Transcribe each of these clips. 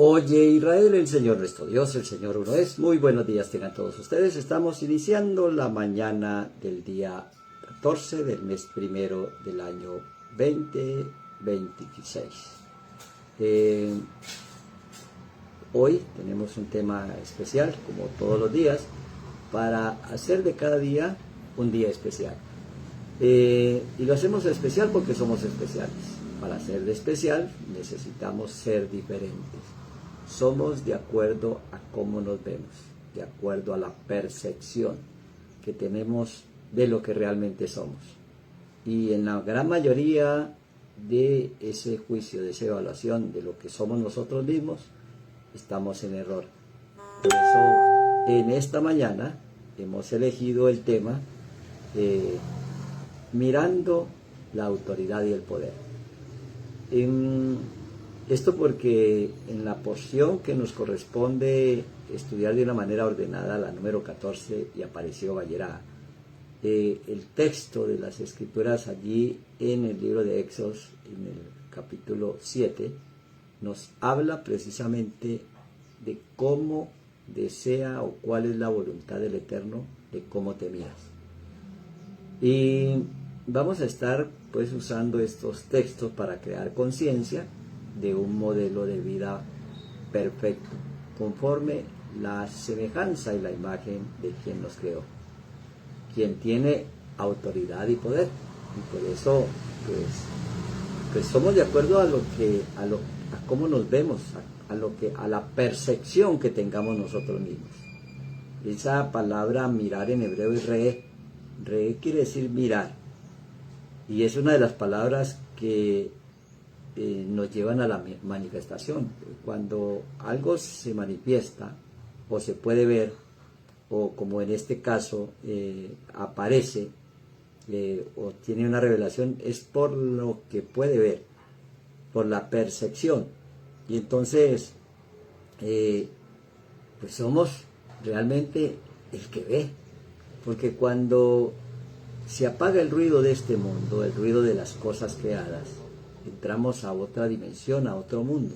Oye Israel, el Señor nuestro Dios, el Señor uno es. Muy buenos días tengan todos ustedes. Estamos iniciando la mañana del día 14 del mes primero del año 2026. Hoy tenemos un tema especial, como todos los días, para hacer de cada día un día especial. Y lo hacemos especial porque somos especiales. Para ser de especial necesitamos ser diferentes. Somos de acuerdo a cómo nos vemos, de acuerdo a la percepción que tenemos de lo que realmente somos. Y en la gran mayoría de ese juicio, de esa evaluación de lo que somos nosotros mismos, estamos en error. Por eso, en esta mañana hemos elegido el tema mirando la autoridad y el poder. Esto porque en la porción que nos corresponde estudiar de una manera ordenada, la número 14, y apareció Bayerá, el texto de las Escrituras allí en el libro de Éxodos, en el capítulo 7, nos habla precisamente de cómo desea o cuál es la voluntad del Eterno, de cómo te miras. Y vamos a estar pues usando estos textos para crear conciencia de un modelo de vida perfecto, conforme la semejanza y la imagen de quien nos creó, quien tiene autoridad y poder. Y por eso pues somos de acuerdo a cómo nos vemos, a la percepción que tengamos nosotros mismos. Esa palabra mirar en hebreo es re quiere decir mirar, y es una de las palabras que nos llevan a la manifestación. Cuando algo se manifiesta o se puede ver, o como en este caso aparece o tiene una revelación, es por lo que puede ver, por la percepción. Y entonces pues somos realmente el que ve, porque cuando se apaga el ruido de este mundo, el ruido de las cosas creadas, entramos a otra dimensión, a otro mundo,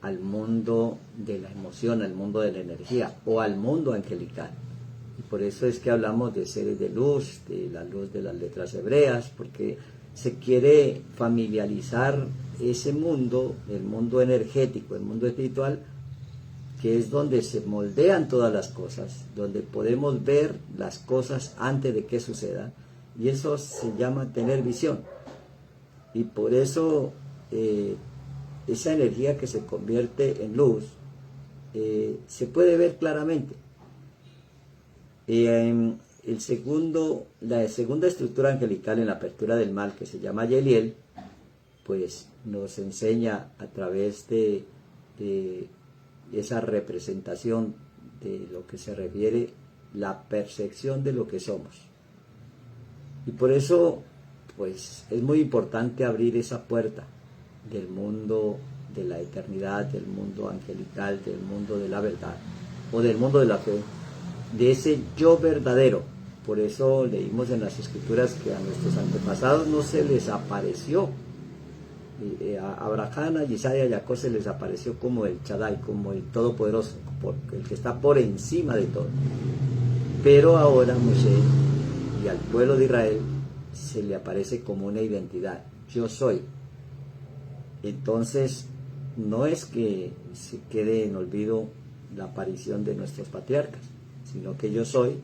al mundo de la emoción, al mundo de la energía, o al mundo angelical. Y por eso es que hablamos de seres de luz, de la luz de las letras hebreas, porque se quiere familiarizar ese mundo, el mundo energético, el mundo espiritual, que es donde se moldean todas las cosas, donde podemos ver las cosas antes de que sucedan, y eso se llama tener visión. Y por eso esa energía que se convierte en luz se puede ver claramente. La segunda estructura angelical en la apertura del mal, que se llama Yeliel, pues nos enseña a través de esa representación de lo que se refiere la percepción de lo que somos. Y por eso pues es muy importante abrir esa puerta del mundo de la eternidad, del mundo angelical, del mundo de la verdad, o del mundo de la fe, de ese yo verdadero. Por eso leímos en las Escrituras que a nuestros antepasados no se les apareció, a Abraham, a Isaac y a Jacob se les apareció como el Shaddai, como el Todopoderoso, el que está por encima de todo. Pero ahora Moshe y al pueblo de Israel se le aparece como una identidad: yo soy. Entonces no es que se quede en olvido la aparición de nuestros patriarcas, sino que yo soy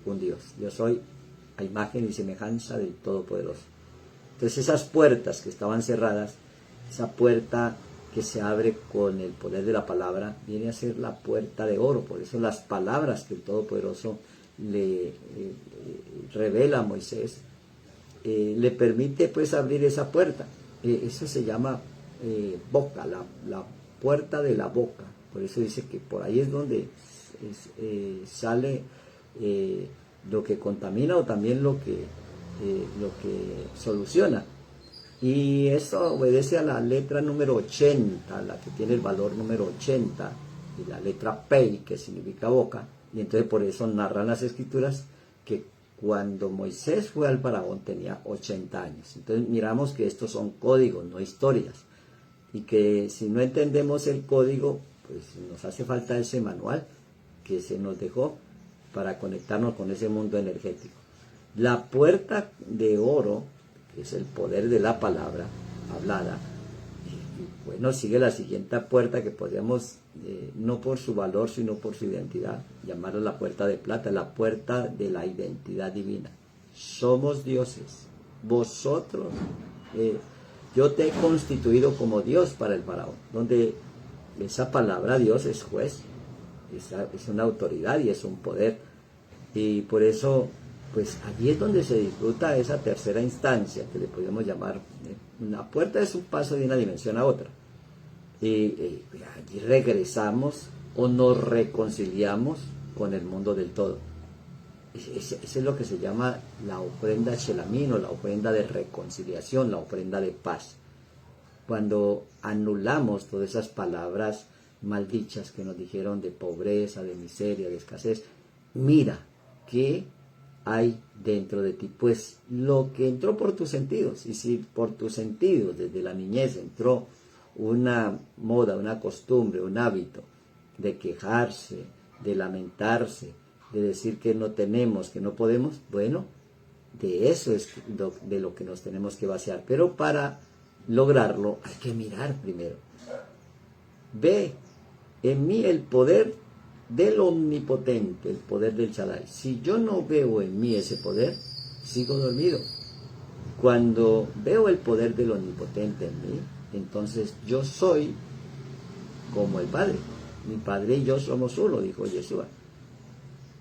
un Dios, yo soy a imagen y semejanza del Todopoderoso. Entonces esas puertas que estaban cerradas, esa puerta que se abre con el poder de la palabra, viene a ser la puerta de oro. Por eso las palabras que el Todopoderoso le revela a Moisés le permite pues abrir esa puerta. Eso se llama boca, la puerta de la boca. Por eso dice que por ahí es donde sale lo que contamina, o también lo que soluciona. Y eso obedece a la letra número 80, la que tiene el valor número 80, y la letra Pei, que significa boca. Y entonces por eso narran las Escrituras que cuando Moisés fue al faraón tenía 80 años. Entonces miramos que estos son códigos, no historias. y que si no entendemos el código, pues nos hace falta ese manual que se nos dejó para conectarnos con ese mundo energético. La puerta de oro, que es el poder de la palabra hablada, y bueno, sigue la siguiente puerta que podríamos, no por su valor, sino por su identidad, llamarla la puerta de plata, la puerta de la identidad divina. Somos dioses. Vosotros, yo te he constituido como Dios para el faraón, donde esa palabra Dios es juez, es una autoridad y es un poder. Y por eso, pues allí es donde se disfruta esa tercera instancia, que le podemos llamar, una puerta es un paso de una dimensión a otra. Y allí regresamos o nos reconciliamos con el mundo del todo. Ese es lo que se llama la ofrenda Shelamín, o la ofrenda de reconciliación, la ofrenda de paz. Cuando anulamos todas esas palabras maldichas que nos dijeron de pobreza, de miseria, de escasez, mira qué hay dentro de ti, pues lo que entró por tus sentidos. Y si por tus sentidos desde la niñez entró una moda, una costumbre, un hábito de quejarse, de lamentarse, de decir que no tenemos, que no podemos, bueno, de eso es de lo que nos tenemos que vaciar. Pero para lograrlo hay que mirar primero. Ve en mí el poder del omnipotente, el poder del Shaddai. Si yo no veo en mí ese poder, sigo dormido. Cuando veo el poder del omnipotente en mí, entonces yo soy como el Padre. Mi Padre y yo somos uno, dijo Yeshua.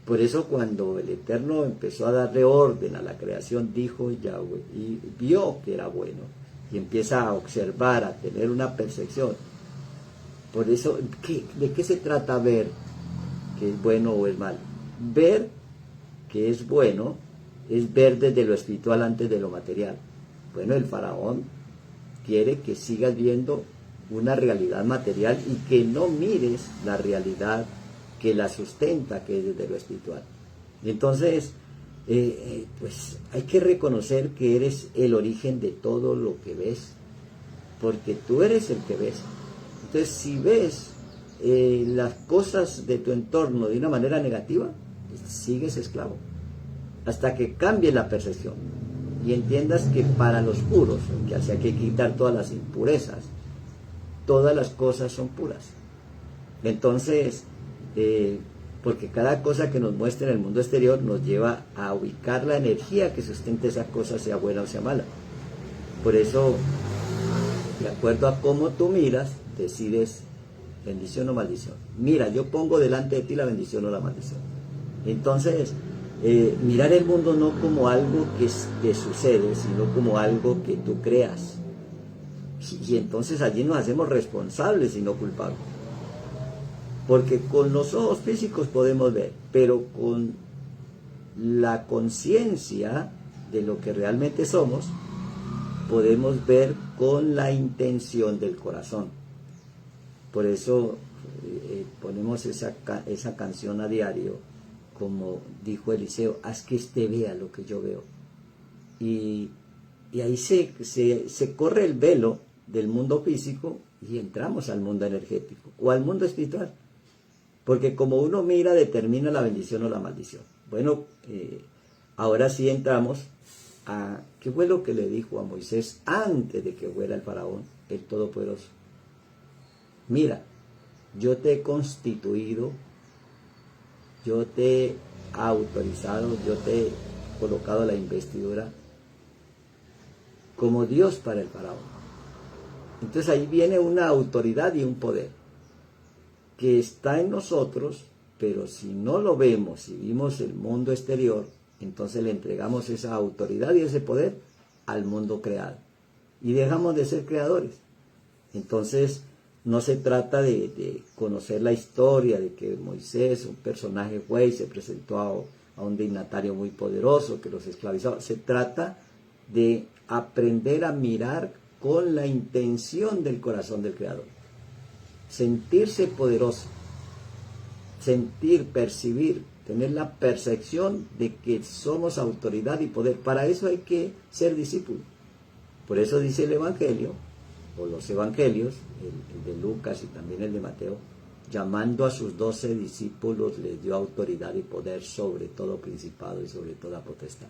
Por eso cuando el Eterno empezó a darle orden a la creación, dijo Yahweh, y vio que era bueno, y empieza a observar, a tener una percepción. Por eso, ¿de qué se trata ver que es bueno o es malo? Ver que es bueno es ver desde lo espiritual antes de lo material. Bueno, el faraón quiere que sigas viendo una realidad material y que no mires la realidad que la sustenta, que es desde lo espiritual. Y entonces, pues hay que reconocer que eres el origen de todo lo que ves, porque tú eres el que ves. Entonces, si ves las cosas de tu entorno de una manera negativa, pues sigues esclavo, hasta que cambie la percepción y entiendas que para los puros, que hay que quitar todas las impurezas, todas las cosas son puras. Entonces, porque cada cosa que nos muestra en el mundo exterior nos lleva a ubicar la energía que sustente esa cosa, sea buena o sea mala. Por eso, de acuerdo a cómo tú miras, decides bendición o maldición. Mira, yo pongo delante de ti la bendición o la maldición. Entonces, mirar el mundo no como algo que te sucede, sino como algo que tú creas. Y entonces allí nos hacemos responsables y no culpables. Porque con los ojos físicos podemos ver, pero con la conciencia de lo que realmente somos, podemos ver con la intención del corazón. Por eso ponemos esa canción a diario, como dijo Eliseo, haz que éste vea lo que yo veo. Y ahí se corre el velo del mundo físico y entramos al mundo energético o al mundo espiritual. Porque como uno mira, determina la bendición o la maldición. Bueno, ahora sí entramos a qué fue lo que le dijo a Moisés antes de que fuera el faraón, el Todopoderoso. Mira, yo te he constituido, yo te he autorizado, yo te he colocado la investidura como Dios para el faraón. Entonces ahí viene una autoridad y un poder que está en nosotros, pero si no lo vemos, si vimos el mundo exterior, entonces le entregamos esa autoridad y ese poder al mundo creado y dejamos de ser creadores. Entonces no se trata de conocer la historia de que Moisés, un personaje fue y se presentó a un dignatario muy poderoso que los esclavizaba. Se trata de aprender a mirar con la intención del corazón del Creador. Sentirse poderoso, sentir, percibir, tener la percepción de que somos autoridad y poder. Para eso hay que ser discípulo. Por eso dice el Evangelio o los evangelios, el de Lucas y también el de Mateo, llamando a sus 12 discípulos, les dio autoridad y poder sobre todo principado y sobre toda potestad.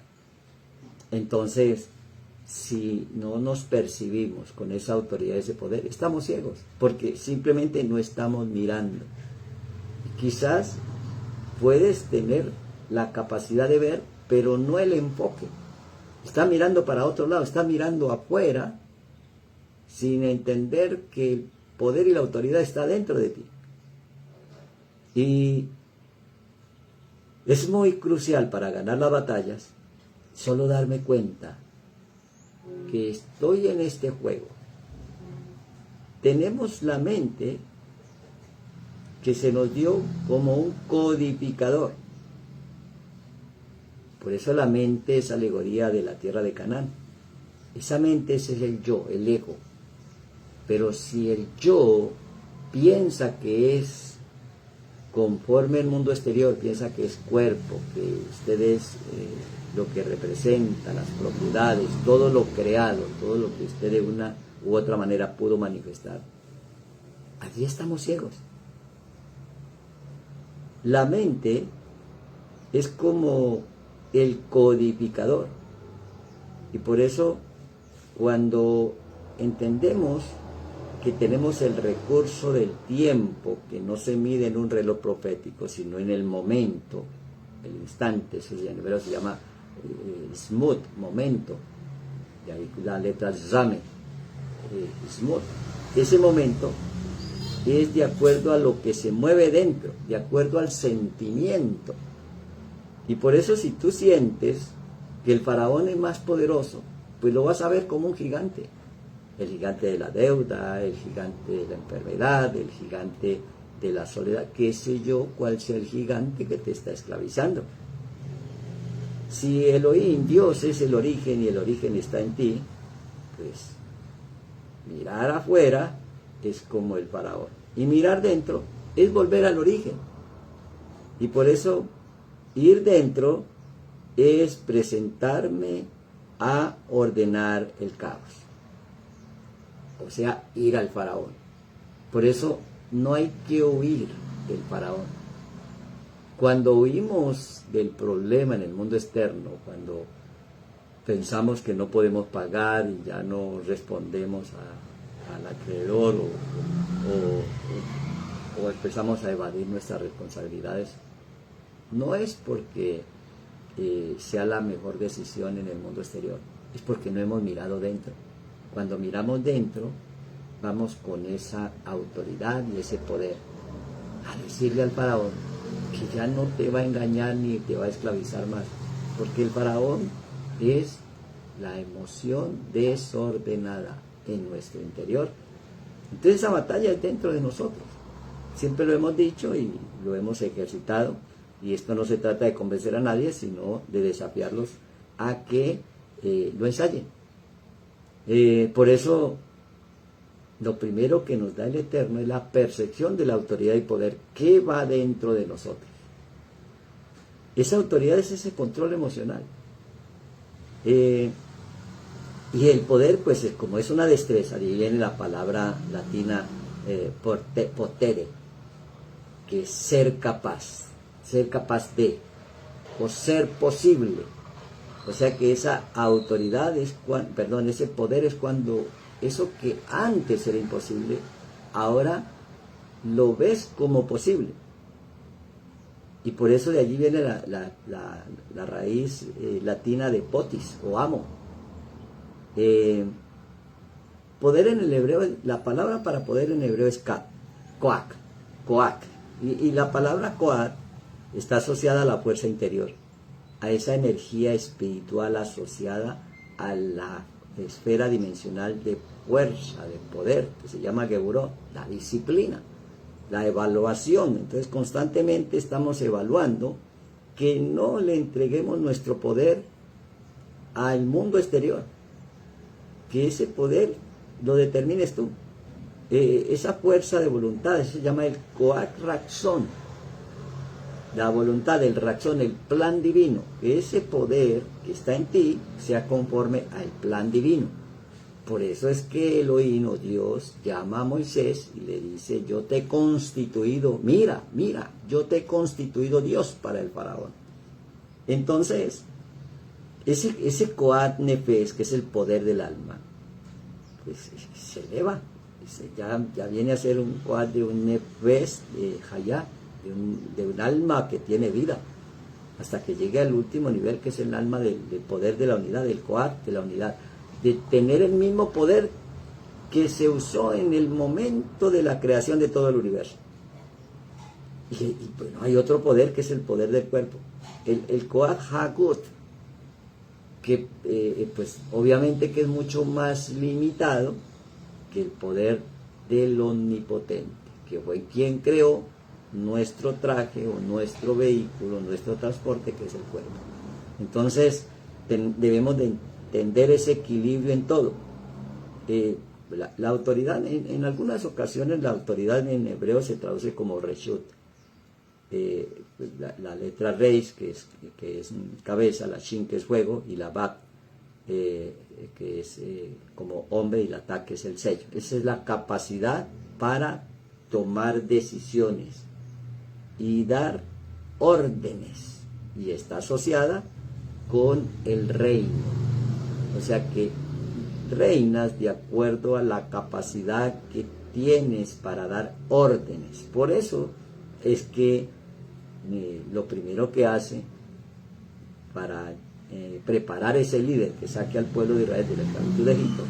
Entonces, si no nos percibimos con esa autoridad y ese poder, estamos ciegos, porque simplemente no estamos mirando. Quizás puedes tener la capacidad de ver, pero no el enfoque. Está mirando para otro lado, está mirando afuera, sin entender que el poder y la autoridad está dentro de ti. Y es muy crucial para ganar las batallas solo darme cuenta que estoy en este juego. Tenemos la mente que se nos dio como un codificador. Por eso la mente es alegoría de la tierra de Canaán. Esa mente ese es el yo, el ego. Pero si el yo piensa que es conforme el mundo exterior, piensa que es cuerpo, que usted es lo que representa, las propiedades, todo lo creado, todo lo que usted de una u otra manera pudo manifestar, allí estamos ciegos. La mente es como el codificador, y por eso cuando entendemos que tenemos el recurso del tiempo, que no se mide en un reloj profético, sino en el momento, el instante, eso en hebreo se llama smut, momento, de ahí la letra zame, smut. Ese momento es de acuerdo a lo que se mueve dentro, de acuerdo al sentimiento. Y por eso si tú sientes que el faraón es más poderoso, pues lo vas a ver como un gigante. El gigante de la deuda, el gigante de la enfermedad, el gigante de la soledad, qué sé yo, cuál sea el gigante que te está esclavizando. Si Elohim, Dios, es el origen y el origen está en ti, pues mirar afuera es como el faraón. Y mirar dentro es volver al origen. Y por eso ir dentro es presentarme a ordenar el caos. O sea, ir al faraón. Por eso no hay que huir del faraón. Cuando huimos del problema en el mundo externo, cuando pensamos que no podemos pagar y ya no respondemos al acreedor o empezamos a evadir nuestras responsabilidades, no es porque sea la mejor decisión en el mundo exterior, es porque no hemos mirado dentro. Cuando miramos dentro, vamos con esa autoridad y ese poder a decirle al faraón que ya no te va a engañar ni te va a esclavizar más, porque el faraón es la emoción desordenada en nuestro interior. Entonces esa batalla es dentro de nosotros. Siempre lo hemos dicho y lo hemos ejercitado, y esto no se trata de convencer a nadie, sino de desafiarlos a que lo ensayen. Por eso lo primero que nos da el Eterno es la percepción de la autoridad y poder que va dentro de nosotros. Esa autoridad es ese control emocional. Y el poder, pues como es una destreza, y viene la palabra latina potere, que es ser capaz de, o ser posible. O sea que esa autoridad es ese poder es cuando eso que antes era imposible, ahora lo ves como posible. Y por eso de allí viene la raíz latina de potis o amo. Poder en el hebreo, la palabra para poder en hebreo es koak. Y la palabra koak está asociada a la fuerza interior, a esa energía espiritual asociada a la esfera dimensional de fuerza, de poder, que se llama Geburot, la disciplina, la evaluación. Entonces constantemente estamos evaluando que no le entreguemos nuestro poder al mundo exterior, que ese poder lo determines tú. Esa fuerza de voluntad, eso se llama el Koach Ratzon, la voluntad, el Ratzon, el plan divino, que ese poder que está en ti sea conforme al plan divino. Por eso es que Elohim o Dios llama a Moisés y le dice, yo te he constituido, mira, yo te he constituido Dios para el faraón. Entonces, ese Koat Nefesh, que es el poder del alma, pues se eleva. Ya viene a ser un Koat de un Nefesh de Hayá, de un alma que tiene vida, hasta que llegue al último nivel, que es el alma del poder de la unidad, del Koat de la unidad, de tener el mismo poder que se usó en el momento de la creación de todo el universo. Y bueno, hay otro poder que es el poder del cuerpo, el Koat Hagut, que pues obviamente que es mucho más limitado que el poder del omnipotente, que fue quien creó nuestro traje o nuestro vehículo, nuestro transporte, que es el cuerpo. Entonces debemos de entender ese equilibrio en todo. La autoridad, en algunas ocasiones la autoridad en hebreo se traduce como reshut. La letra reis, que es cabeza, la shin, que es fuego, y la bat, que es como hombre, y la ta, que es el sello. Esa es la capacidad para tomar decisiones y dar órdenes, y está asociada con el reino. O sea que reinas de acuerdo a la capacidad que tienes para dar órdenes. Por eso es que lo primero que hace para preparar ese líder que saque al pueblo de Israel de la esclavitud de Egipto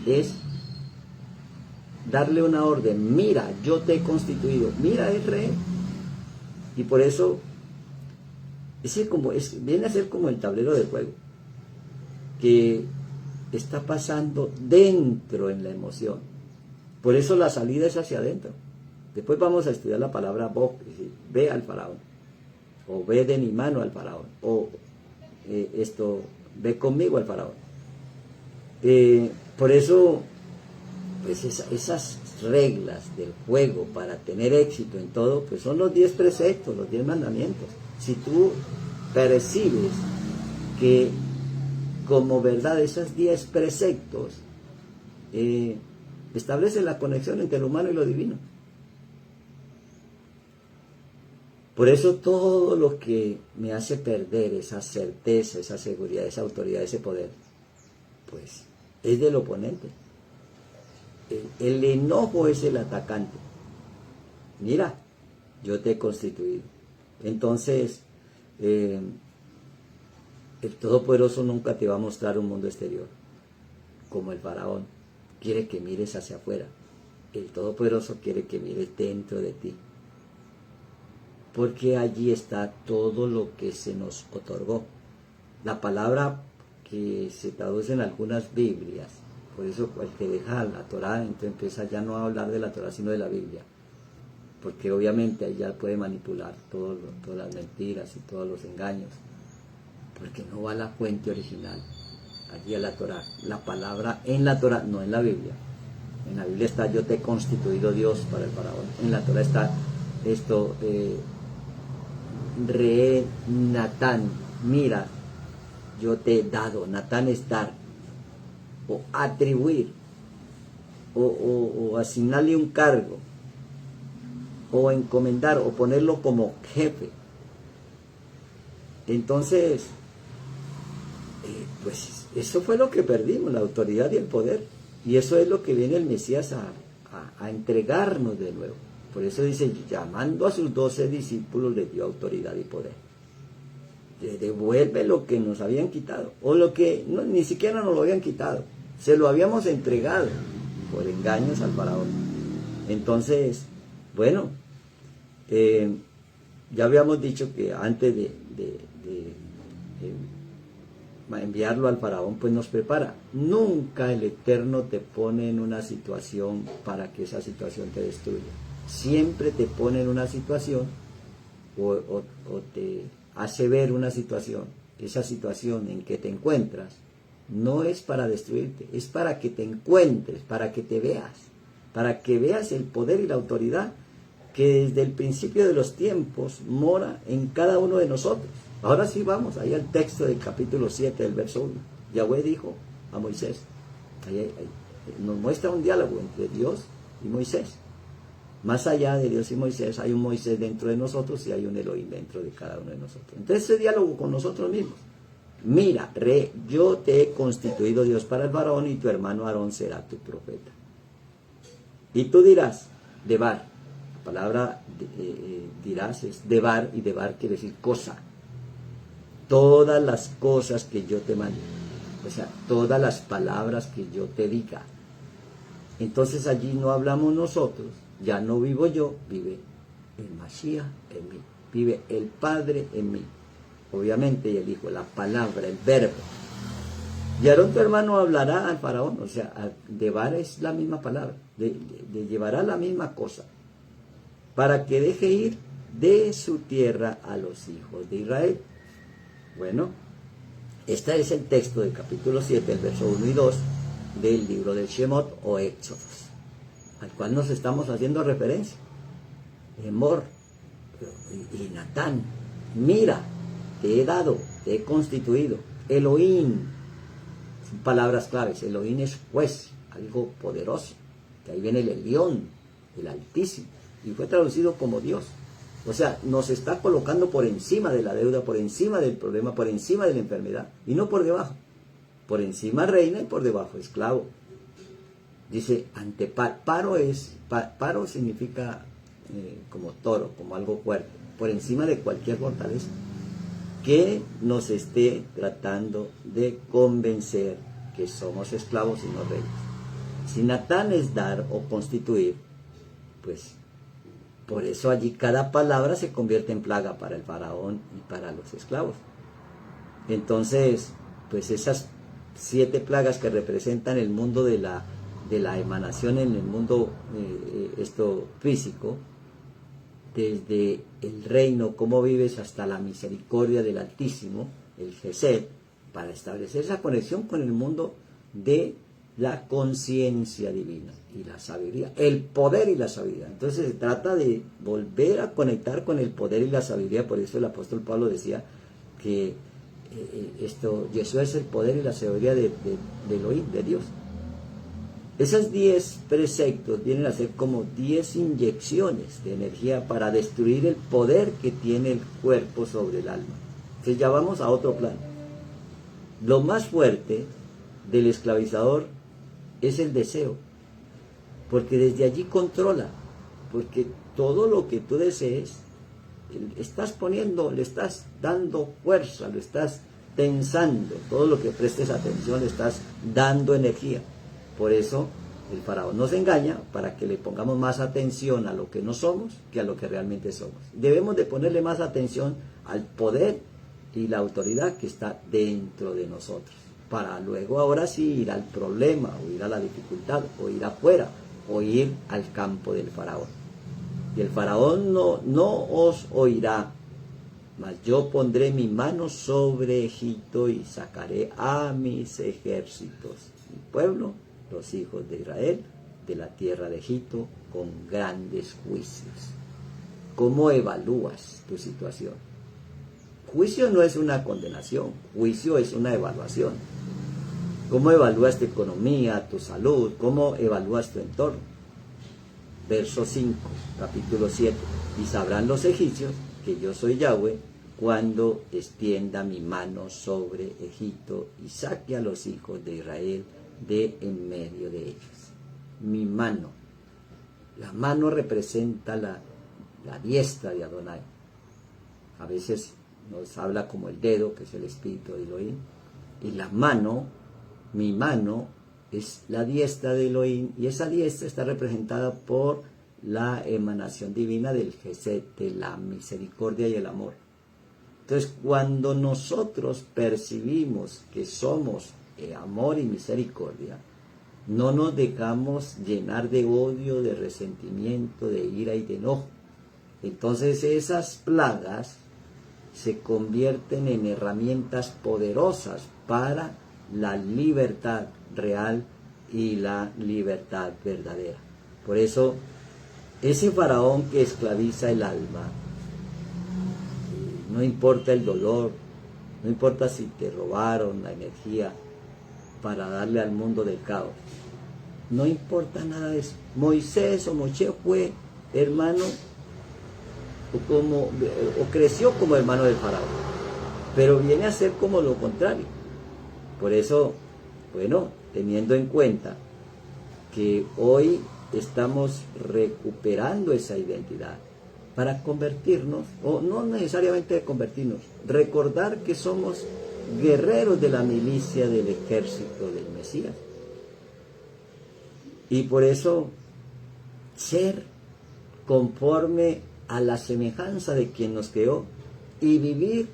es darle una orden. Mira, yo te he constituido, mira, es rey. Y por eso viene a ser como el tablero de juego, que está pasando dentro en la emoción. Por eso la salida es hacia adentro. Después vamos a estudiar la palabra Bok, es decir, ve al faraón, o ve de mi mano al faraón, o ve conmigo al faraón. Por eso, pues esas reglas del juego para tener éxito en todo, pues son los 10 preceptos, los 10 mandamientos. Si tú percibes que como verdad esos 10 preceptos establecen la conexión entre lo humano y lo divino. Por eso todo lo que me hace perder esa certeza, esa seguridad, esa autoridad, ese poder, pues es del oponente. El enojo es el atacante. Mira, yo te he constituido. Entonces, el Todopoderoso nunca te va a mostrar un mundo exterior, como el faraón quiere que mires hacia afuera. El Todopoderoso quiere que mires dentro de ti, porque allí está todo lo que se nos otorgó. La palabra que se traduce en algunas Biblias, por eso el que deja la Torá, entonces empieza ya no a hablar de la Torá, sino de la Biblia, porque obviamente ahí ya puede manipular todas las mentiras y todos los engaños, porque no va a la fuente original, allí a la Torá. La palabra en la Torá, no en la Biblia. En la Biblia está, yo te he constituido Dios para el faraón. En la Torá está esto, Re Natán, mira, yo te he dado. Natán es dar, o atribuir, o asignarle un cargo, o encomendar, o ponerlo como jefe. Entonces, pues eso fue lo que perdimos, la autoridad y el poder. Y eso es lo que viene el Mesías a entregarnos de nuevo. Por eso dice, llamando a sus 12 discípulos, les dio autoridad y poder. Le devuelve lo que nos habían quitado, o lo que ni siquiera nos lo habían quitado, se lo habíamos entregado por engaños al faraón. Entonces, bueno, ya habíamos dicho que antes de enviarlo al faraón, pues nos prepara. Nunca el Eterno te pone en una situación para que esa situación te destruya. Siempre te pone en una situación o te hace ver una situación. Esa situación en que te encuentras no es para destruirte, es para que te encuentres, para que te veas, para que veas el poder y la autoridad que desde el principio de los tiempos mora en cada uno de nosotros. Ahora sí vamos, ahí al texto del capítulo 7 del verso 1. Yahweh dijo a Moisés, Nos muestra un diálogo entre Dios y Moisés. Más allá de Dios y Moisés, hay un Moisés dentro de nosotros y hay un Elohim dentro de cada uno de nosotros. Entonces, ese diálogo con nosotros mismos. Mira, yo te he constituido Dios para el faraón y tu hermano Aarón será tu profeta. Y tú dirás, Debar. La palabra dirás es Debar, y Debar quiere decir cosa. Todas las cosas que yo te mande. O sea, todas las palabras que yo te diga. Entonces allí no hablamos nosotros, ya no vivo yo, vive el Mashiach en mí, vive el Padre en mí. Obviamente, y el Hijo, la palabra, el verbo. Y Aarón tu hermano hablará al faraón, o sea, Debar es la misma palabra, le llevará la misma cosa, para que deje ir de su tierra a los hijos de Israel. Bueno, este es el texto del capítulo 7, el verso 1 y 2 del libro del Shemot o Éxodos, al cual nos estamos haciendo referencia. Emor y Natán, mira, te he dado, te he constituido. Elohim, son palabras claves. Elohim es juez, algo poderoso. De ahí viene el Elión, el Altísimo, y fue traducido como Dios. O sea, nos está colocando por encima de la deuda, por encima del problema, por encima de la enfermedad, y no por debajo. Por encima reina y por debajo esclavo. Dice, paro significa como toro, como algo fuerte, por encima de cualquier fortaleza que nos esté tratando de convencer que somos esclavos y no reyes. Si Natán es dar o constituir, pues por eso allí cada palabra se convierte en plaga para el faraón y para los esclavos. Entonces, pues esas 7 plagas que representan el mundo de la emanación en el mundo físico, desde el reino, cómo vives, hasta la misericordia del Altísimo, el Gesed, para establecer esa conexión con el mundo de la conciencia divina y la sabiduría, el poder y la sabiduría. Entonces se trata de volver a conectar con el poder y la sabiduría. Por eso el apóstol Pablo decía que Yeshua es el poder y la sabiduría de Elohim, de Dios. Esos 10 preceptos vienen a ser como 10 inyecciones de energía para destruir el poder que tiene el cuerpo sobre el alma. Entonces ya vamos a otro plano. Lo más fuerte del esclavizador es el deseo, porque desde allí controla, porque todo lo que tú desees, le estás dando fuerza, lo estás tensando, todo lo que prestes atención le estás dando energía. Por eso el faraón nos engaña para que le pongamos más atención a lo que no somos que a lo que realmente somos. Debemos de ponerle más atención al poder y la autoridad que está dentro de nosotros, para luego ahora sí ir al problema, o ir a la dificultad, o ir afuera, o ir al campo del faraón. Y el faraón no os oirá, mas yo pondré mi mano sobre Egipto y sacaré a mis ejércitos, mi pueblo, los hijos de Israel, de la tierra de Egipto, con grandes juicios. ¿Cómo evalúas tu situación? Juicio no es una condenación, juicio es una evaluación. ¿Cómo evalúas tu economía, tu salud? ¿Cómo evalúas tu entorno? Verso 5, capítulo 7. Y sabrán los egipcios que yo soy Yahweh cuando extienda mi mano sobre Egipto y saque a los hijos de Israel de en medio de ellos. Mi mano. La mano representa la diestra de Adonai. A veces nos habla como el dedo, que es el espíritu de Elohim. Y la mano, mi mano, es la diestra de Elohim. Y esa diestra está representada por la emanación divina del Gesed, de la misericordia y el amor. Entonces, cuando nosotros percibimos que somos amor y misericordia, no nos dejamos llenar de odio, de resentimiento, de ira y de enojo. Entonces esas plagas se convierten en herramientas poderosas para la libertad real y la libertad verdadera. Por eso, ese faraón que esclaviza el alma, no importa el dolor, no importa si te robaron la energía, para darle al mundo del caos. No importa nada de eso. Moisés o Moshe fue hermano o creció como hermano del faraón, pero viene a ser como lo contrario. Por eso, bueno, teniendo en cuenta que hoy estamos recuperando esa identidad para convertirnos, o no necesariamente convertirnos, recordar que somos guerreros de la milicia del ejército del Mesías. Y por eso ser conforme a la semejanza de quien nos creó y vivir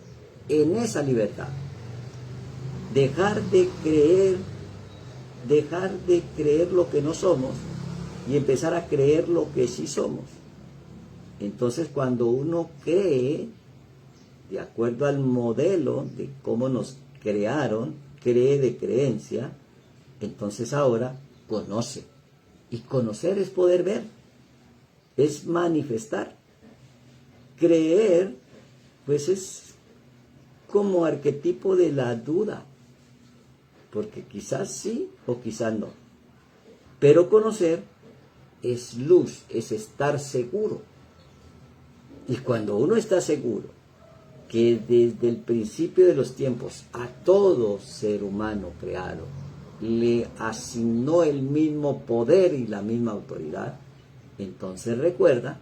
en esa libertad. Dejar de creer lo que no somos y empezar a creer lo que sí somos. Entonces, cuando uno cree de acuerdo al modelo de cómo nos crearon, cree de creencia, entonces ahora conoce. Y conocer es poder ver, es manifestar. Creer, pues es como arquetipo de la duda, porque quizás sí o quizás no. Pero conocer es luz, es estar seguro. Y cuando uno está seguro que desde el principio de los tiempos a todo ser humano creado le asignó el mismo poder y la misma autoridad, entonces recuerda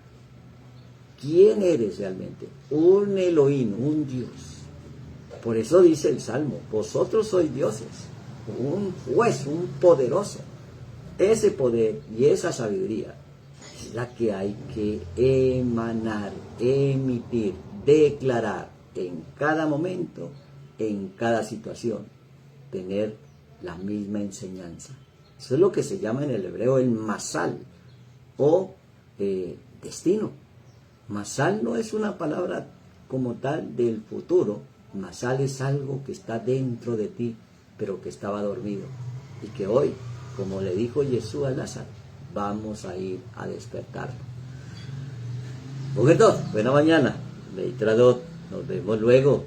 quién eres realmente, un Elohim, un Dios. Por eso dice el Salmo, vosotros sois dioses, un juez, un poderoso. Ese poder y esa sabiduría es la que hay que emanar, emitir, declarar en cada momento, en cada situación, tener la misma enseñanza. Eso es lo que se llama en el hebreo el masal o destino. Masal no es una palabra como tal del futuro. Masal es algo que está dentro de ti, pero que estaba dormido. Y que hoy, como le dijo Jesús a Lázaro, vamos a ir a despertarlo. Buena mañana. Leitradot. Nos vemos luego.